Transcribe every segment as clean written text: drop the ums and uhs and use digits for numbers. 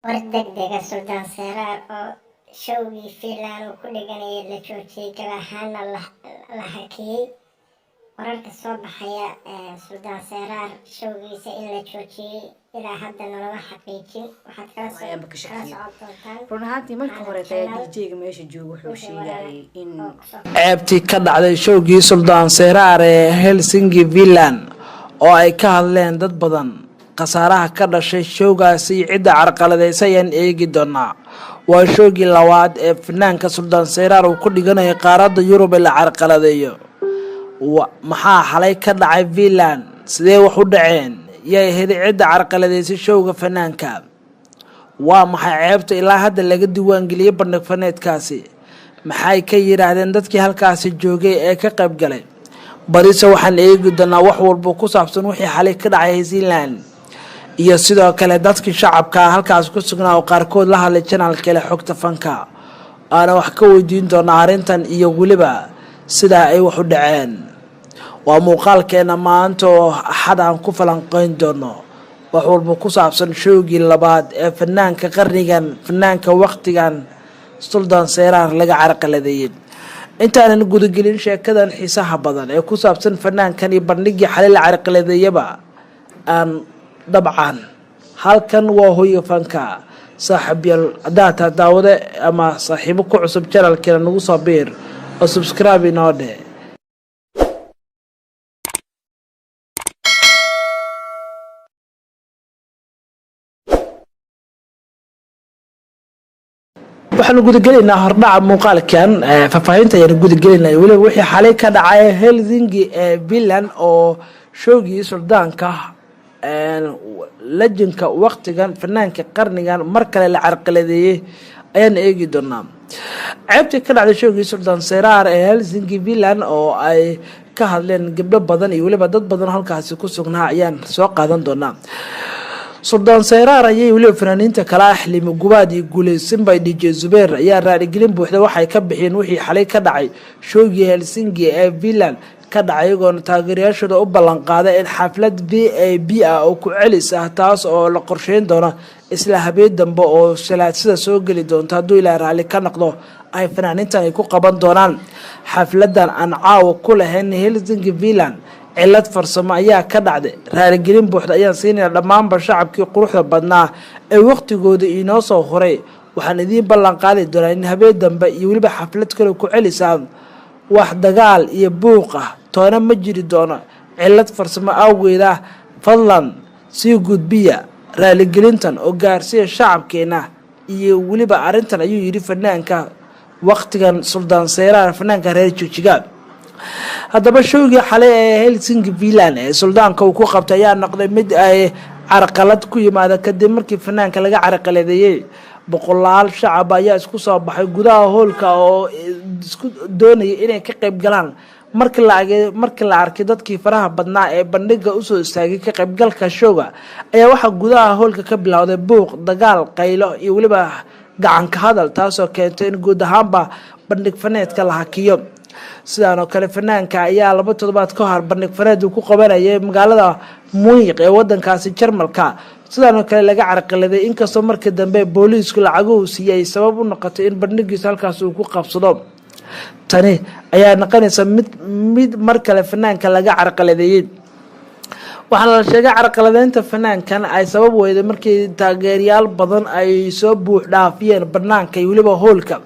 Wardegdega Suldaan Seraar oo showgii Finland uu ku dhiganayay la joojiyay gabi ahaana la hakiyay. Wararka soo baxaya Suldaan Seraar showgiisa in la joojiyay ilaa haddana lama xaqiijin. Waxaad kala socon doontaan run ahaantii marka hore DJ-ga meesha jooga wuxuu sheegayay in ceebtii ka dhacday showgii Suldaan Seraar ee Helsinki Finland oo ay ka hadleen dad badan qasaaraha ka dhashay showgaasi cidda carqaladeysay ayaan eegi doonaa. waa showgii labaad ee fanaanka Suldaan Seraar uu ku dhiganayo qaaradda Yurub ee la carqaladeeyo. maxaa xalay ka dhacay Finland? sidee wax u dhaceen? yay ahayd cidda carqaladeysay showga fanaanka? waa maxay ceebta ilaa hadda laga diiwaangeliyay bandhig faneedkaasi? maxay ka yiraahdeen dadkii halkaasi joogay ee ka qayb galay? balse waxaan eegi doonaa wax walba ku saabsan wixii xalay ka dhacay Finland iyo sidoo kale dadkii shacabka halkaas ku sugnaa oo qaarkood la hadlay channelka leh xogta fanka. ana wax ka weydiin doonaa arrintan iyo waliba sida ay wax u dhaceen. waa muuqaalkeena maanta oo axad aan ku falanqeyn doono wax walba ku saabsan showgii labaad ee fanaanka qarnigan, fanaanka waqtigan Suldaan Seraar laga carqaladeeyay. intaanan gudagelin sheekadan xiisaha badan ee ku saabsan fanaankan iyo bandhigii xalay la carqaladeeyaba aan dabcan halkan waa hooyo fanka. saaxiibayaal data daawade ama saaxiibo ku cusub channelkeena nagu soo biir oo subscribe inoo dheh. waxaan gudagelaynaa hordhaca muuqaalkan faahfaahinta ayaan gudagelaynaa weliba wixii xalay ka dhacay Helsinki ee Finland oo showgii suldaanka lajinka waqtigan fanaanka qarnigan mar kale la carqaladeeyay ayaan eegi doonaa. ceebtii ka dhacday showgii Suldaan Seraar ee Helsinki Finland oo ay ka hadleen gabdho badan iyo weliba dad badan halkaasi ku sugnaa ayaan soo qaadan doonaa. Suldaan Seraar ayay weliba fanaaniinta kala Axlimo Gubaad iyo Guuleysan bay DJ Zubeer ayaa raadigelin buuxda waxay ka bixiyeen wixii xalay ka dhacay showgii Helsinki ee Finland ka dhacay iyagoona taageerayaashooda u ballan qaaday in xaflad VIP ah oo ku celis ah taas oo la qorsheyn doono isla habeen dambe oo salaasada soo gali doonta hadduu ilaa raalli ka noqdo ay fanaaniintan ay ku qaban doonaan xafladan aan caawa ku lahayn Helsinki Finland. cilad farsamo ayaa ka dhacday. raaligelin buuxda ayaan siinayna dhammaanba shacabkii quruxda badnaa ee waqtigooda inoo soo horay. waxaan idiin ballan qaadi doonaa in habeen dambe iyo weliba xaflad kale ku celisaan wax dagaal iyo buuq ah toona ma jiri doono. cilad farsamo awgeed ah fadlan sii gudbiya raaligelintan oo gaarsiiya shacabkeena iyo weliba arrintan ayuu yidhi fanaanka waqtigan Suldaan Seraar fanaanka reer Joojiga. haddaba showgii xalay ee Helsinki Finland ee suldaanka uu ku qabtay ayaa noqday mid ay carqalad ku yimaada kadib markii fanaanka laga carqaladeeyay. boqolaal shacab ayaa isku soo baxay gudaha hoolka oo isku doonayay inay ka qayb galaan. markii la arkay dadkii faraha badnaa ee bandhiga u soo istaagay ka qaybgalka showga ayaa waxaa gudaha hoolka ka bilowday buuq, dagaal, qaylo iyo weliba gacan ka hadal taasoo keentay in guud ahaanba bandhig faneedka la hakiyo. sidaan oo kale fanaanka ayaa 2 toddobaad ka hor bandhig faneed uu ku qabanayay magaalada Munich ee wadankaasi Jarmalka sidaan oo kale laga carqaladay inkastoo markii dambe booliisku lacaguhu siiyay sabab u noqotay in bandhigiisa halkaas uu ku qabsado. tani ayaa noqonaysa mid mar kale fanaanka laga carqaladeeyay. waxaana la sheegay carqaladeynta fanaankan ay sabab weyday markii taageerayaal badan ay soo buux dhaafiyeen banaanka iyo weliba hoolka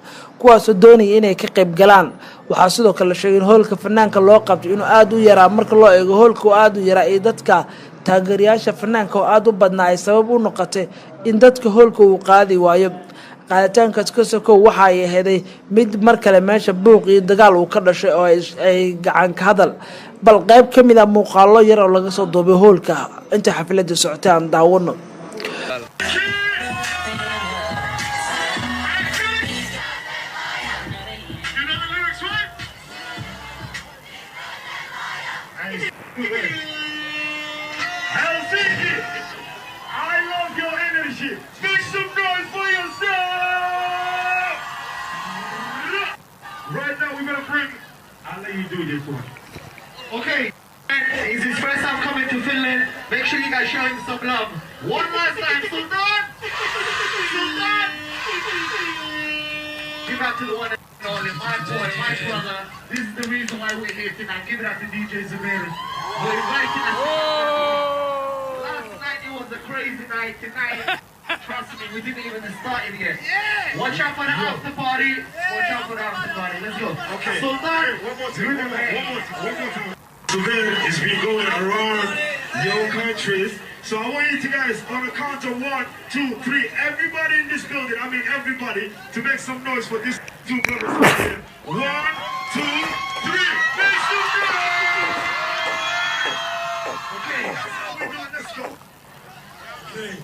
kuwaasoo doonaya inay ka qayb galaan. waxaa sidoo kale la sheegay in hoolka fanaanka loo qabtay inuu aad u yaraa marka loo eego hoolka oo aad u yaraa iyo dadka taageerayaasha fanaanka oo aad u badnaa ay sabab u noqotay in dadka hoolka uu qaadi waayo. qaaditaankaas ka sokow waxa ay aheeday mid mar kale meesha buuq iyo dagaal uu ka dhashay oo ay gacan ka hadal. bal qayb ka mid ah muuqaallo yar oo laga soo duubay hoolka inta xafladda socotay aan daawano. Helsinki, I love your energy. Make some noise for yourself. Right now we're gonna bring. I'll let you do this one. Okay. It's his first time coming to Finland. Make sure you guys show him some love. One last time, Sultan. Give it up to the one and only, my boy, my brother. This is the reason why we're here tonight. Give it up to DJ Zamir. We're inviting us. Last night it was a crazy night. Tonight, trust me, we didn't even start it yet. Watch out for the after party. Watch out for the after party. Let's go. Okay. Sultan, one more time. Zamir has been going around your countries. So I want you to guys, on the count of 1, 2, 3, everybody in this building, I mean everybody, to make some noise for these two brothers right here. 1, 2, 3, make some noise! Okay, that's how we do it, let's go. Okay.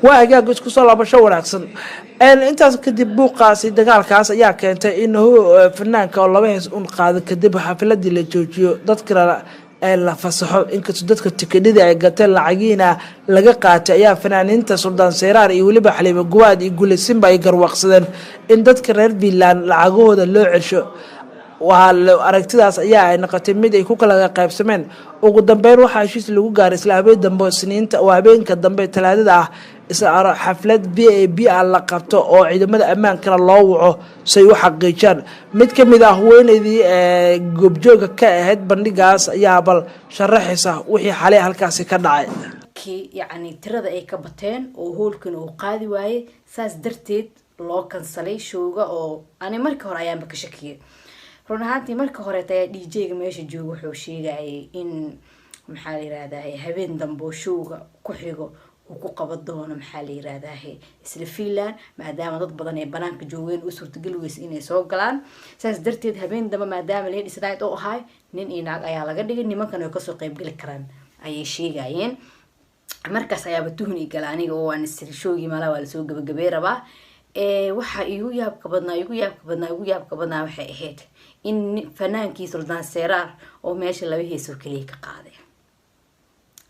waa agaag isku soo laabasho wanaagsan intaas kadib buuqaasi dagaalkaas ayaa keentay in fanaanka oo laba hees un qaado kadib xafladii la joojiyo dadkana la fasaxo inkastoo dadka tikidhada ay gateen lacagiina laga qaatay ayaa fanaaniinta Suldaan Seyraar iyo waliba Xaliimo Guwaad iyo Guulaysinba ay garwaaqsadeen in dadka reer Biilaan lacagahooda loo cesho waa aragtidaas ayaa ay noqotay mid ay ku kala qaybsameen ugu dambeyn waxa heshiis lagu gaaray isla habeen dambe Isniinta oo habeenka dambe Talaadada ah isla xaflad BAB la qabto oo ciidamada ammaanka loo waco say u xaqiijiyaan mid kamid ah haweeneydii goobjooga ka ahayd bandhigaas ayaa bal sharaxaysa wixii xalay halkaas ka dhacay يعني tirada ay ka bateen oo hoolkan uu qaadi waayay saas darteed loo kansalay showga oo ani markii hore ayaan ka shakiyay run ahaantii markii hore tay DJ-ga meesha joogo wuxuu sheegay in maxaa la yiraahdaa habeen dambe showga ku xigo uu ku qaban doono maxaa la yiraahdaa isla Finland maadaama dad badan ay banaanka joogeen u suurtagal weys inay soo galaan saas darteed habeen dambe maadaama leed isnayd oo ahay nin inaag ayaa laga dhigay nimankan ay ka soo qayb gali karaan ayay sheegayeen markaas ayaaba tuhni gal aniga oo aan showgii mala wala soo gabagabay rabaa waxa igu yaabka badnaa waxay ahayd in fanaankii Suldaan Seyraar oo meesha laba hees oo kaliya ka qaaday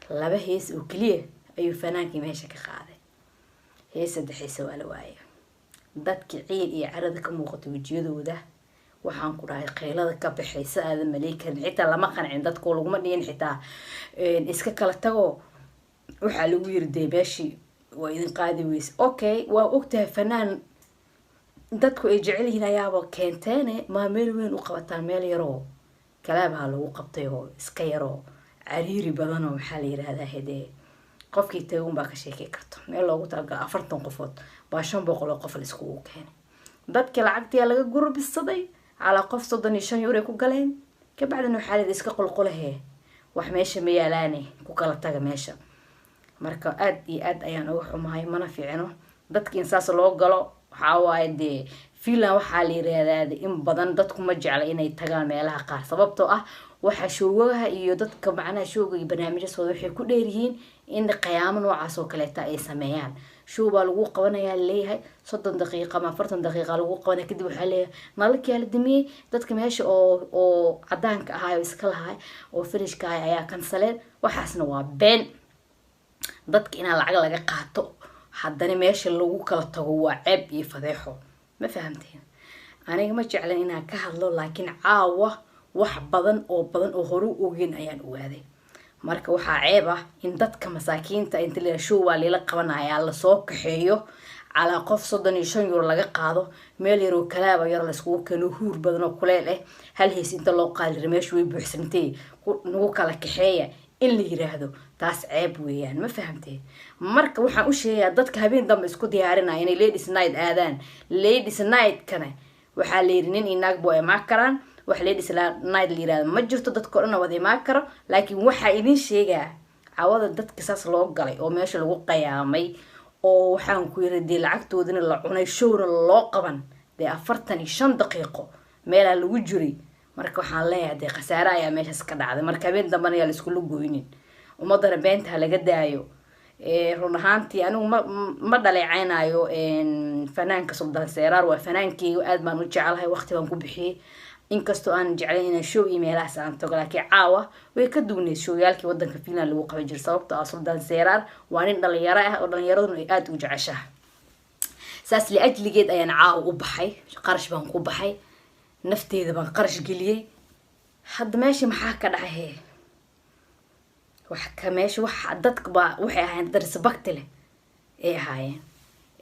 laba hees oo kaliya ayuu fanaankii meesha ka qaaday hees saddexeys waa la waayay dadkii ciid iyo carada ka muuqatay wajiyadooda waxaan ku dhahay qeylada ka baxaysa aad maleekan xitaa lama qancin dadku laguma dhiin xitaa iska kala tago waxa lagu yirday beeshi waa idin qaadi weys okay waa ogtahay fanaan dadku ay jecel yihiin ayaaba keenteen ma meel weyn u qabataan meel yaro kalaabaha lagu qabtay oo iska yaro cariiri badan oo maxaa la yiraahdaa hadee qofkii tagun baa ka sheekay karto meel loogu talagalay 40 qofood baa 500 qof la isku keenay dadkii lacagtii laga gurbisaday ala qof 35 euro ku galeen ka bacdina waxa la iska qulqulahay wax meesha ma yaalaane ku kala taga meesha marka aad iyo aad ayaan ugu xumahay mana fiicno dadkii insaas loo galo waxa waaye Finland waxa la yiraahdaa in badan dadku ma jecla inay tagaan meelaha qaar sababtoo ah waxa showgaha iyo dadka macna showga iyo barnaamijyada waxay ku dheeryihiin in qiyaamo noocaas oo kale ay sameeyaan show baa lagu qabanayaa leeyahay 30 daqiiqo ama 40 daqiiqo lagu qabanaya kadib waxa leeyahay nalkii la dimiyay dadka meesha oo cadaanka ah iska lahay oo finishka ayaa kansaleen waxaasna waa been dadka in lacag laga qaato haddana meesha lagu kala tago waa ceeb iyo fadeexo ma fahamteen aniga ma jeclan inaan ka hadlo laakiin caawa wax badan oo hore u ogeyn ayaan ogaaday marka waxaa ceeb ah in dadka masaakiinta inta la show waa leela qabanaya la soo kaxeeyo على قف صدني شن يور لقى قاضو ميل يرو كلابا يور لسكو كانوا هور بدنو كلال هل هي سنت لو قال رماش ويبحسنتي نو كلا كحية اللي يراهدو تاس عيب ويان ما فهمتي مركب وحنا وش هي ضدك هبين ضم اسكو ديارنا يعني ليديس نايت آذان ليديس نايت كنا وحاليرنين إنك بوي معكران وحليديس نايت اللي يراد ما جرت ضد كورونا وذي معكر لكن وحا إذن شيء عوض ضدك ساس لو قلي أو ماشي لو قيامي oo waxaan ku yiraahday lacagtoodina la cunay showra loo qaban 45 daqiiqo meel lagu jiray marka waxaan leeyahay khasaare ayaa meeshaas ka dhacday marka been dambana la isku lugooynin umadana beenta laga daayo run ahaantii anigu ma dhaleecaynayo fanaanka Sultan Seyraar waa fanaankii aad baan u jecelahay waqti baan ku bixiyay inkastoo aan jeclayn inaan show email-aas aan tago laakiin caawa way ka duwnay showyaalkii wadanka Finland lagu qaban jiray sababtoo ah Sultan Seyraar waa nin dhalinyaro ah oo dhalinyaraduna ay aad u jeceshahay saas li ajligeed ayaan caawa u baxay qarash baan ku baxay nafteeda baan qarash geliyay hadda meesha maxaa ka dhacay wax ka meesha wax dadka ba waxay ahayn darsabagti leh ee ahaayeen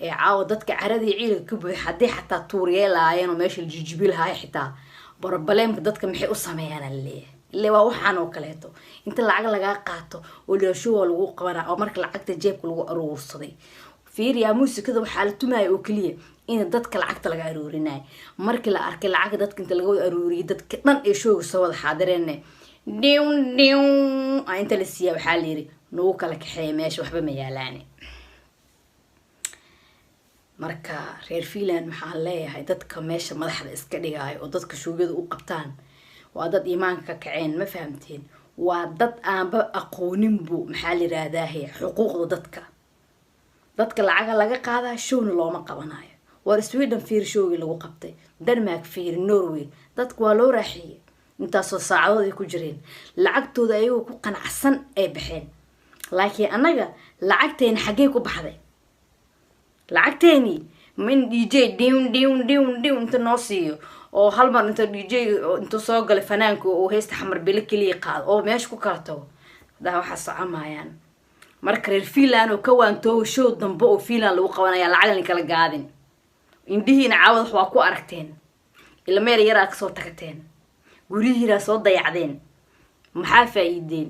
ee caawa dadka caradii ciilka ka buuxay hadii xataa tuuriyeelaayeen oo meesha jijibil haay xitaa barbaleemka dadka maxay u sameeyaan ilaa waa waxaan oo kaleeto inta lacag laga qaato oo la show lagu qabanaa oo marka lacagta jeebka lagu aruursaday fiiriya muusikada waxa la tumaay oo kaliya in dadka lacagta laga aruurinay markii la arkay lacag dadka inta laga aruuriyay dadka dhan ee show soo wada xaadireen diw inta la siiyay waxa la yiri noo kala kaxeey meesha waxba ma yaalaan marka reer Finland maxaa leeyahay dadka meesha madaxda iska dhigay oo dadka showgada u qabtaan waa dad iimaanka ka kaceen ma fahamteen waa dad aanba aqoonin buu maxaa la yiraahdaa xuquuqda dadka lacag laga qaadaa showna looma qabanayo war Sweden fiir showgi lagu qabtay Denmark fiir Norway dadku waa loo raaxiyay intaasoo saacadood ay ku jireen lacagtooda ayuu ku qanacsan ay baxeen laakiin anaga lacagteen xagee ku baxday lacagteeni min DJ diw inta noo siiyo oo hal mar inta DJ inta soo galay fanaanku oo heesta xamar bil kaliya qaad oo meesha ku kala tago daa waxa socomayaan marka reer Finland oo ka waanto show dambe oo Finland lagu qabanaya lacag kala gaadin indihiina caawad waa ku aragteen ila meel yar aad soo tagteen gurihiina soo dayacdeen maxaa faa'iideen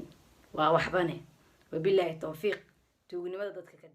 waa waxbane wabillahi tawfiiq tuugnimada dadka ka